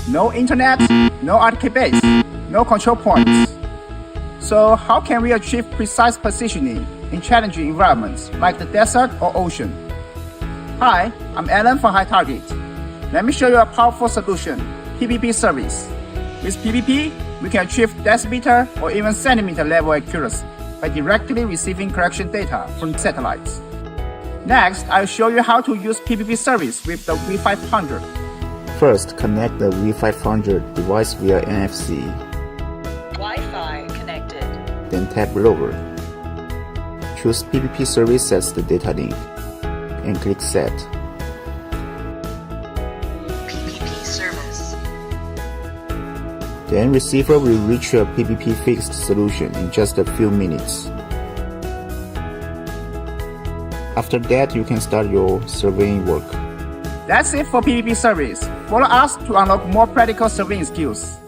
no internet, no RTK-base, no control points. So how can we achieve precise positioning in challenging environments like the desert or ocean? Hi, I'm Alan from HiTarget. Let me show you a powerful solution, PPP service. With PPP, we can achieve decimeter or even centimeter level accuracy by directly receiving correction data from satellites. Next, I'll show you how to use PPP service with the V500. First, connect the V500 device via NFC. Wi-Fi connected. Then tap Rover. Choose PPP service as the data link and click Set. PPP service. Then receiver will reach a PPP fixed solution in just a few minutes. After that, you can start your surveying work. That's it for PPP service. Follow us to unlock more practical surveying skills.